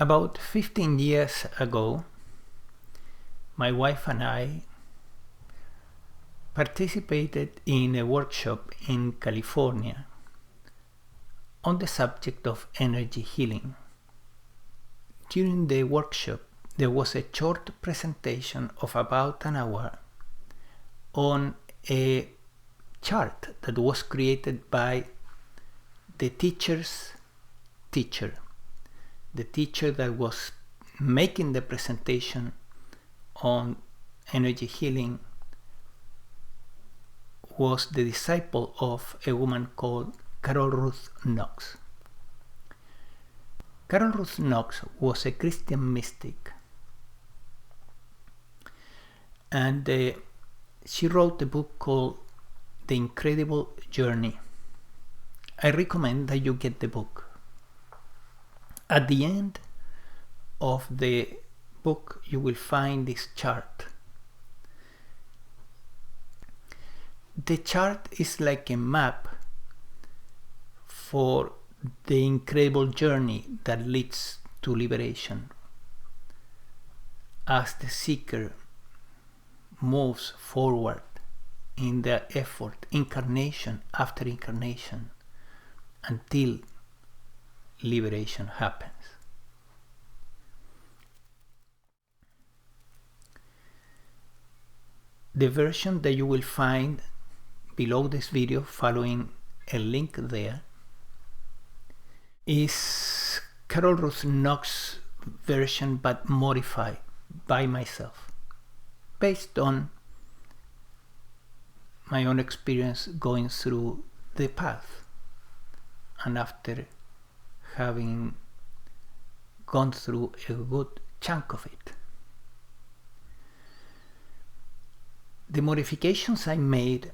About 15 years ago, my wife and I participated in a workshop in California on the subject of energy healing. During the workshop, there was a short presentation of about an hour on a chart that was created by the teacher's teacher. The teacher that was making the presentation on energy healing was the disciple of a woman called Carol Ruth Knox. Carol Ruth Knox was a Christian mystic, and she wrote a book called The Incredible Journey. I recommend that you get the book. At the end of the book, you will find this chart. The chart is like a map for the incredible journey that leads to liberation. As the seeker moves forward in their effort, incarnation after incarnation, until liberation happens. The version that you will find below this video, following a link there, is Carol Ruth Knox version but modified by myself, based on my own experience going through the path, and after having gone through a good chunk of it. The modifications I made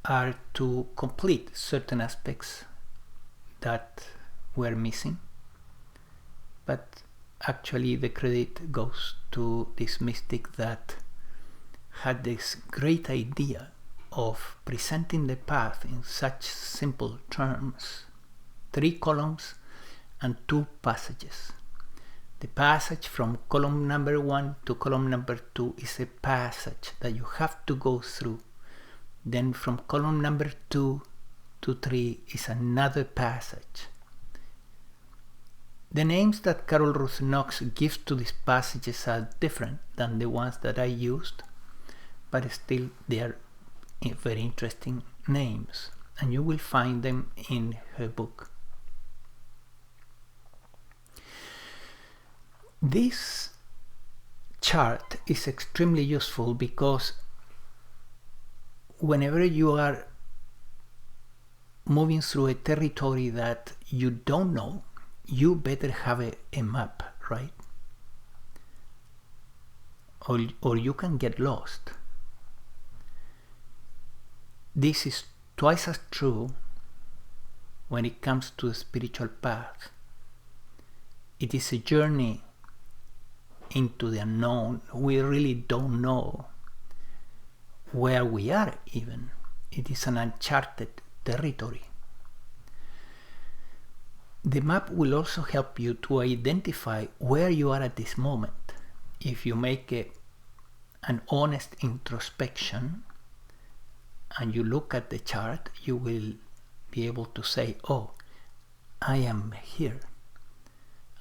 are to complete certain aspects that were missing, but actually the credit goes to this mystic that had this great idea of presenting the path in such simple terms: 3 columns and 2 passages. The passage from column number 1 to column number 2 is a passage that you have to go through. Then from column number 2 to 3 is another passage. The names that Carol Ruth Knox gives to these passages are different than the ones that I used, but still they are very interesting names, and you will find them in her book. This chart is extremely useful because whenever you are moving through a territory that you don't know, you better have a map, right? Or you can get lost. This is twice as true when it comes to the spiritual path. It is a journey into the unknown. We really don't know where we are even. It is an uncharted territory. The map will also help you to identify where you are at this moment. If you make an honest introspection and you look at the chart, you will be able to say, oh, I am here,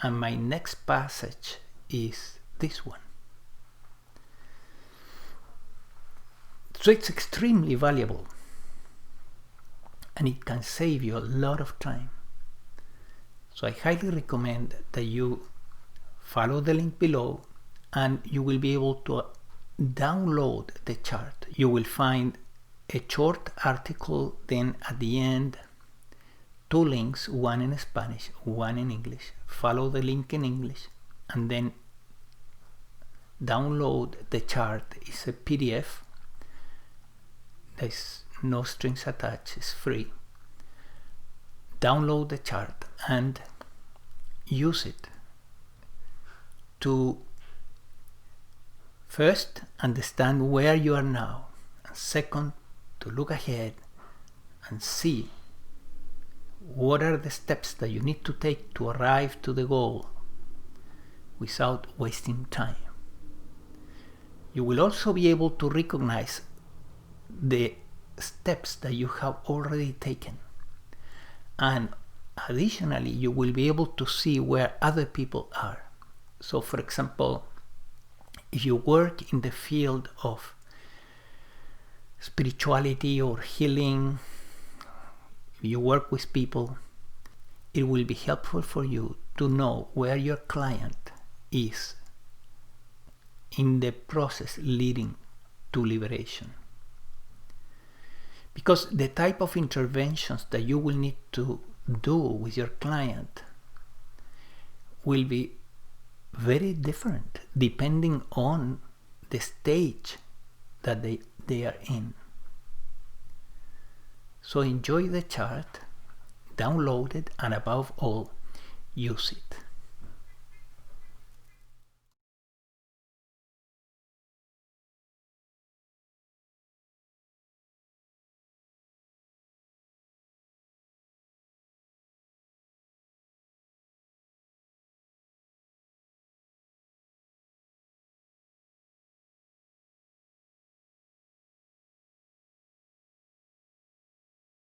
and my next passage is this one. So it's extremely valuable, and it can save you a lot of time. So I highly recommend that you follow the link below, and you will be able to download the chart. You will find a short article, then at the end 2 links, one in Spanish, one in English. Follow the link in English and then download the chart. It's a PDF. There's no strings attached, it's free. Download the chart and use it to first understand where you are now, and second, to look ahead and see what are the steps that you need to take to arrive to the goal. without wasting time. You will also be able to recognize the steps that you have already taken. And additionally, you will be able to see where other people are. So, for example, if you work in the field of spirituality or healing, if you work with people, it will be helpful for you to know where your client is in the process leading to liberation. Because the type of interventions that you will need to do with your client will be very different depending on the stage that they are in. So enjoy the chart, download it, and above all, use it.